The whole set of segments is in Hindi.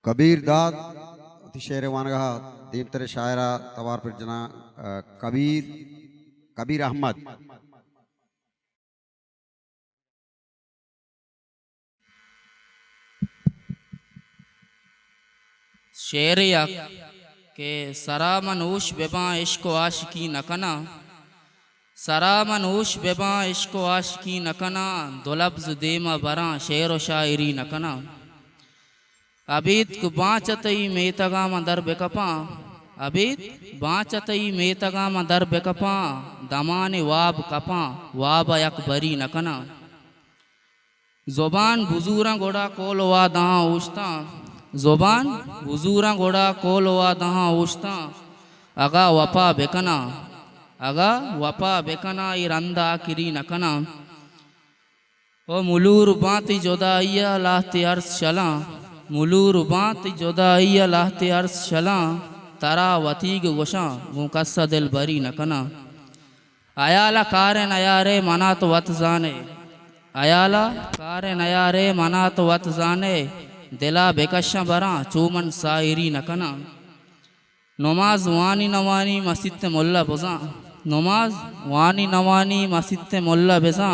कबीर दाद शेर वानगा दीपतर शायरा तवार पर जना कबीर कबीर अहमद शेर यक के सरा मनूश बेबा इश्क आशिकी नकना सरा मनूश बेबा इश्क आशिकी नकना दो लफ्ज़ देमा बरा शेर व शायरी नकना अबीद कु बाँचतई मेतगा मदर बेकपा अबीद बाँचतई मेतगा मदर बेकपा दमाने वाब कपा वाब यक बरी नकना ज़ुबान बुजूरा गोड़ा कोलवा दहाँ उश्ता ज़ुबान बुजूरा गोड़ा कोलवा दहाँ उश्ता अगा वपा बेकना अगा वपा बेकना इरंदा किरी नकना ओ मुलूर बाती जोदाइया लाहते अर्स शला मुलूर बाती जोदाइया लाहते अर्स शला तरा वतीग गोशा मुकस्सा दिल बरी नकना अयाला कारे नयारे मना तो वत जाने अयाला कारे नयारे मना तो वत जाने दिला बेकशा बरा चूमन सायरी नकना नमाज वानी नवानी मस्जिद मुल्ला बजा नमाज वानी नवानी मस्जिद मुल्ला बजा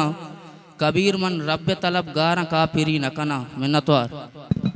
कबीर मन रब तलब गारा काफिरी नकना मिन्नतवार